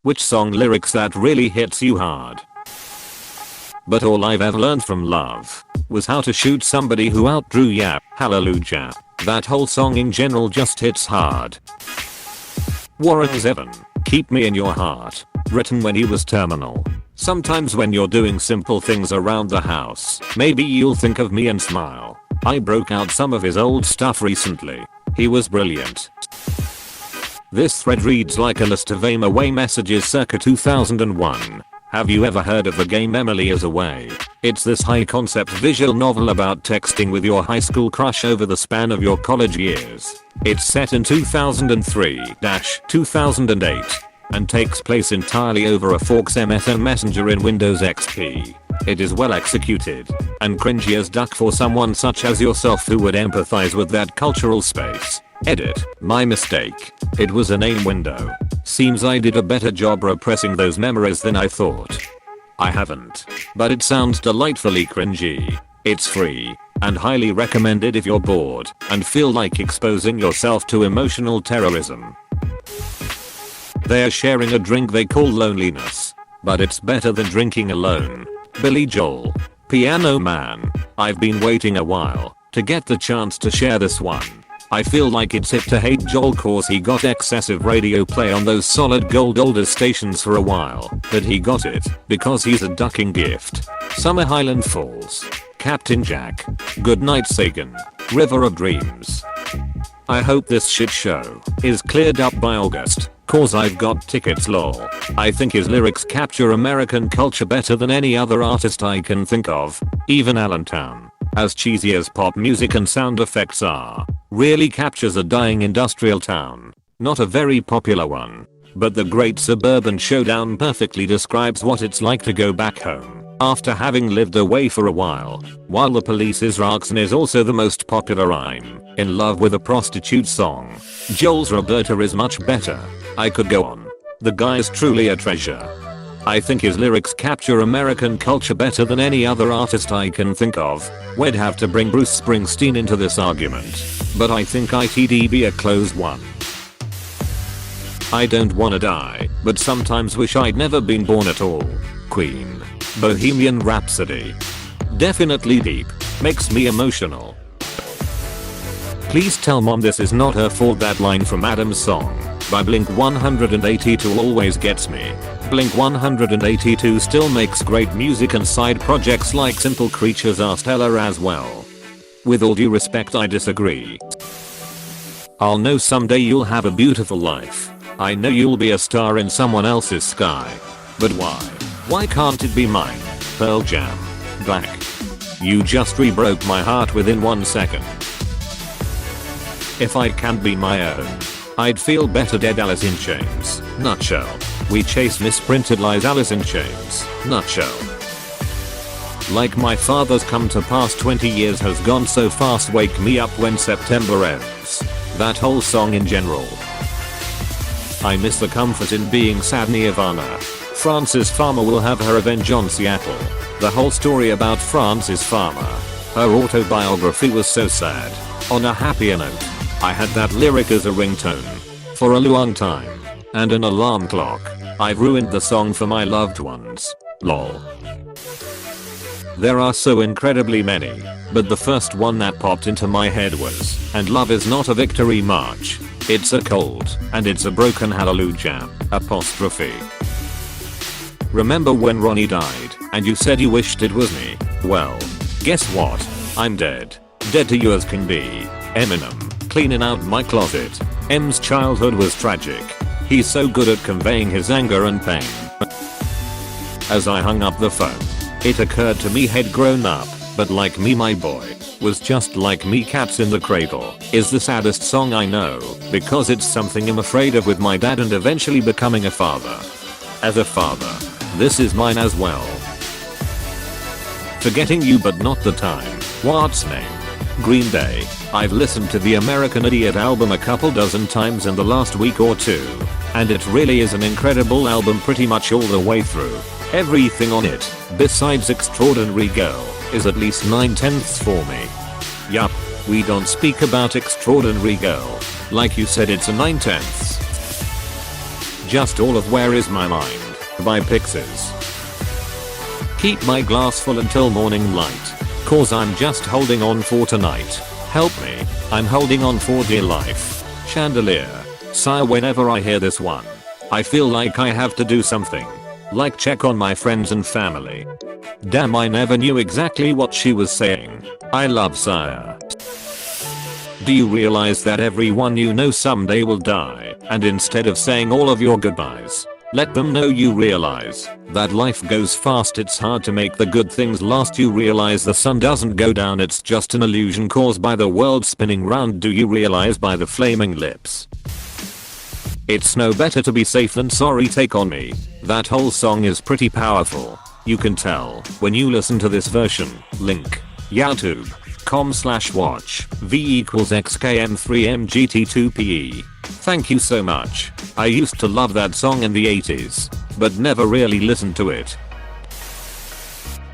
Which song lyrics that really hits you hard? But all I've ever learned from love was how to shoot somebody who outdrew ya. Hallelujah. That whole song in general just hits hard. Warren Zevon, Keep Me in Your Heart. Written when he was terminal. Sometimes when you're doing simple things around the house, maybe you'll think of me and smile. I broke out some of his old stuff recently. He was brilliant. This thread reads like a list of aim away messages circa 2001. Have you ever heard of the game Emily is Away? It's this high concept visual novel about texting with your high school crush over the span of your college years. It's set in 2003-2008 and takes place entirely over a Forks MSN Messenger in Windows XP. It is well executed and cringy as duck for someone such as yourself who would empathize with that cultural space. Edit. My mistake. It was a name window. Seems I did a better job repressing those memories than I thought. I haven't. But it sounds delightfully cringy. It's free and highly recommended if you're bored and feel like exposing yourself to emotional terrorism. They're sharing a drink they call loneliness. But it's better than drinking alone. Billy Joel. Piano Man. I've been waiting a while to get the chance to share this one. I feel like it's hip to hate Joel cause he got excessive radio play on those solid gold older stations for a while, but he got it because he's a ducking gift. Summer Highland Falls. Captain Jack. Goodnight Sagan. River of Dreams. I hope this shit show is cleared up by August, cause I've got tickets lol. I think his lyrics capture American culture better than any other artist I can think of, even Allentown. As cheesy as pop music and sound effects are, really captures a dying industrial town. Not a very popular one, but the Great Suburban Showdown perfectly describes what it's like to go back home after having lived away for a while. While the Police's Roxanne is also the most popular I'm in love with a prostitute song, Joel's Roberta is much better. I could go on. The guy's truly a treasure. I think his lyrics capture American culture better than any other artist I can think of. We'd have to bring Bruce Springsteen into this argument, but I think it'd be a close one. I don't wanna die, but sometimes wish I'd never been born at all. Queen. Bohemian Rhapsody. Definitely deep. Makes me emotional. Please tell mom this is not her fault. That line from Adam's song by Blink 182 always gets me. Blink 182 still makes great music and side projects like Simple Creatures are stellar as well. With all due respect, I disagree. I'll know someday you'll have a beautiful life. I know you'll be a star in someone else's sky. But why? Why can't it be mine? Pearl Jam. Black. You just re-broke my heart within 1 second. If I can't be my own, I'd feel better dead. Alice in Chains. Nutshell. We chase misprinted lies. Alice in Chains. Nutshell. Like my father's come to pass 20 years has gone so fast. Wake me up when September ends. That whole song in general. I miss the comfort in being sad. Nirvana. Frances Farmer will have her revenge on Seattle. The whole story about Frances Farmer. Her autobiography was so sad. On a happier note, I had that lyric as a ringtone for a long time and an alarm clock. I've ruined the song for my loved ones. Lol. There are so incredibly many, but the first one that popped into my head was, and love is not a victory march. It's a cold, and it's a broken hallelujah, apostrophe. Remember when Ronnie died, and you said you wished it was me? Well, guess what? I'm dead. Dead to you as can be. Eminem, cleaning out my closet. M's childhood was tragic. He's so good at conveying his anger and pain. As I hung up the phone, it occurred to me he'd grown up, but like me my boy was just like me. Cats in the Cradle is the saddest song I know because it's something I'm afraid of with my dad and eventually becoming a father. As a father, this is mine as well. Forgetting You But Not the Time. What's name? Green Day. I've listened to the American Idiot album a couple dozen times in the last week or two, and it really is an incredible album pretty much all the way through. Everything on it, besides Extraordinary Girl, is at least 9/10ths for me. Yup, we don't speak about Extraordinary Girl. Like you said, it's a 9/10ths. just all of Where Is My Mind by Pixies. Keep my glass full until morning light, cause I'm just holding on for tonight. Help me, I'm holding on for dear life. Chandelier. Sigh whenever I hear this one. I feel like I have to do something. Like check on my friends and family. Damn, I never knew exactly what she was saying. I love Sire. Do you realize that everyone you know someday will die, and instead of saying all of your goodbyes, let them know you realize that life goes fast, it's hard to make the good things last. You realize the sun doesn't go down, it's just an illusion caused by the world spinning round. Do you realize by the flaming lips? It's no better to be safe than sorry, take on me. That whole song is pretty powerful. You can tell when you listen to this version. Link. youtube.com/watch v=xkm3mgt2pe. Thank you so much. I used to love that song in the 80s, but never really listened to it.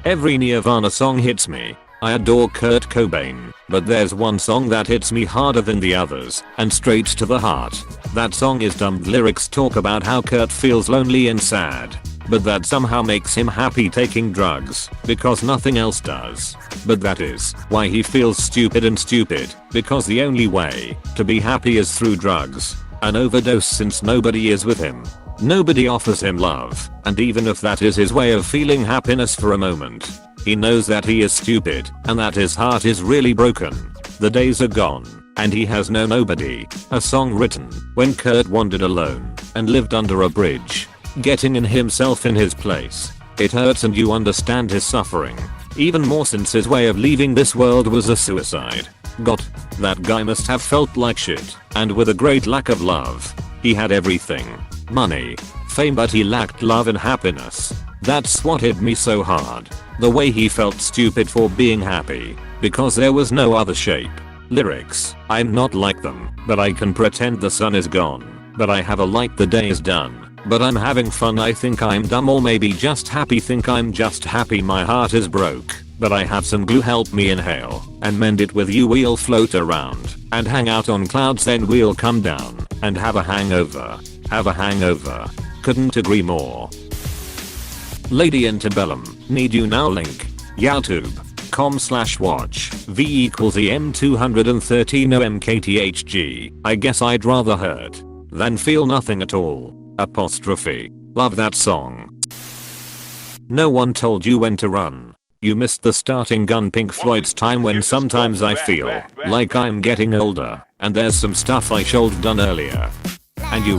Every Nirvana song hits me. I adore Kurt Cobain, but there's one song that hits me harder than the others, and straight to the heart. That song is dumb. Lyrics talk about how Kurt feels lonely and sad, but that somehow makes him happy taking drugs, because nothing else does. But that is why he feels stupid and stupid, because the only way to be happy is through drugs. An overdose, since nobody is with him. Nobody offers him love, and even if that is his way of feeling happiness for a moment, he knows that he is stupid, and that his heart is really broken. The days are gone, and he has no nobody. A song written when Kurt wandered alone and lived under a bridge, getting in himself in his place. It hurts and you understand his suffering, even more since his way of leaving this world was a suicide. God, that guy must have felt like shit, and with a great lack of love. He had everything. Money, fame, but he lacked love and happiness. That's what hit me so hard. The way he felt stupid for being happy, because there was no other shape. Lyrics. I'm not like them, but I can pretend the sun is gone. But I have a light, the day is done. But I'm having fun, I think I'm dumb, or maybe just happy. Think I'm just happy, my heart is broke. But I have some glue, help me inhale and mend it with you. We'll float around and hang out on clouds, then we'll come down and have a hangover. Have a hangover. Couldn't agree more. Lady Antebellum, need you now. Link. youtube.com/watch v=em213 I guess I'd rather hurt than feel nothing at all. Apostrophe. Love that song. No one told you when to run. You missed the starting gun. Pink Floyd's Time When. Sometimes I feel like I'm getting older and there's some stuff I should have done earlier. And you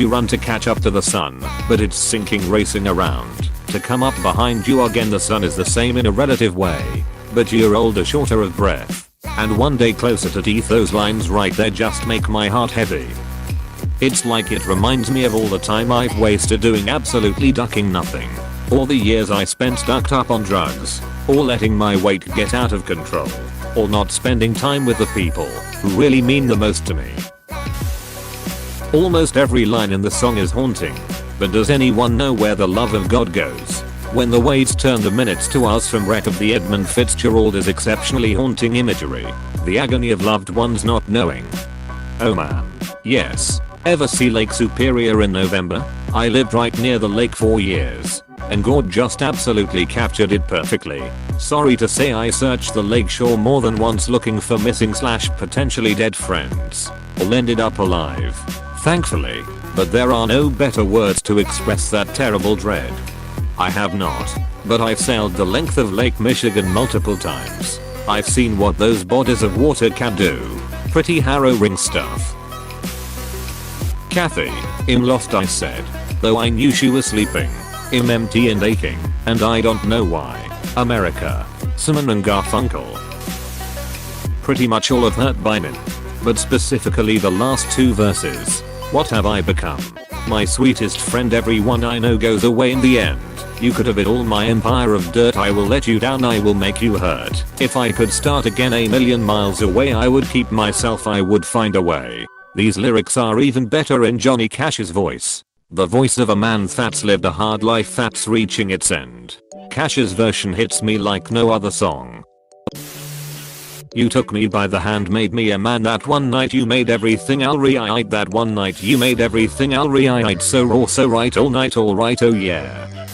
run to catch up to the sun, but it's sinking, racing around to come up behind you again. The sun is the same in a relative way, but you're older, shorter of breath, and one day closer to teeth. Those lines right there just make my heart heavy. It's like it reminds me of all the time I've wasted doing absolutely ducking nothing. All the years I spent ducked up on drugs, or letting my weight get out of control, or not spending time with the people who really mean the most to me. Almost every line in the song is haunting, but does anyone know where the love of God goes? When the waves turn the minutes to hours from Wreck of the Edmund Fitzgerald is exceptionally haunting imagery. The agony of loved ones not knowing. Oh man. Yes. Ever see Lake Superior in November? I lived right near the lake for years, and God just absolutely captured it perfectly. Sorry to say I searched the lake shore more than once looking for missing/potentially dead friends. All ended up alive, thankfully, but there are no better words to express that terrible dread. I have not, but I've sailed the length of Lake Michigan multiple times. I've seen what those bodies of water can do. Pretty harrowing stuff. Kathy, I'm lost, I said, though I knew she was sleeping. I'm empty and aching, and I don't know why. America. Simon and Garfunkel. Pretty much all of Hurt by Men, but specifically the last two verses. What have I become? My sweetest friend, everyone I know goes away in the end. You could have it all, my empire of dirt. I will let you down, I will make you hurt. If I could start again a million miles away, I would keep myself, I would find a way. These lyrics are even better in Johnny Cash's voice. The voice of a man that's lived a hard life that's reaching its end. Cash's version hits me like no other song. You took me by the hand, made me a man. That one night you made everything alright. That one night you made everything alright. So raw, so right, all night, alright, oh yeah.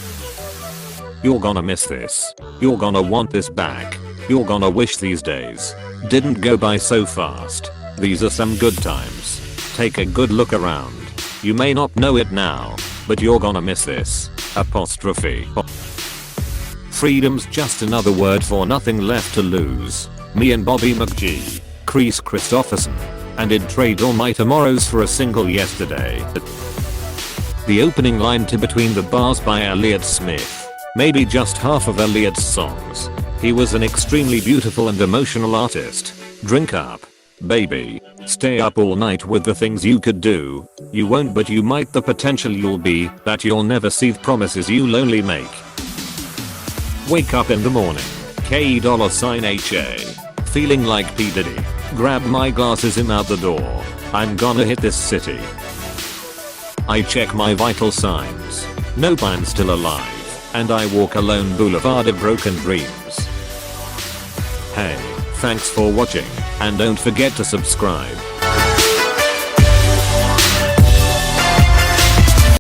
You're gonna miss this. You're gonna want this back. You're gonna wish these days didn't go by so fast. These are some good times. Take a good look around. You may not know it now, but you're gonna miss this. Apostrophe. Freedom's just another word for nothing left to lose. Me and Bobby McGee, Chris Christopherson, and I'd trade all my tomorrows for a single yesterday. The opening line to Between the Bars by Elliott Smith, maybe just half of Elliott's songs. He was an extremely beautiful and emotional artist. Drink up, baby. Stay up all night with the things you could do. You won't, but you might. The potential you'll be, that you'll never see. The promises you'll only make. Wake up in the morning. $HA. Feeling like P. Diddy. Grab my glasses, I'm out the door. I'm gonna hit this city. I check my vital signs. Nope, I'm still alive. And I walk alone boulevard of broken dreams. Hey, thanks for watching. And don't forget to subscribe.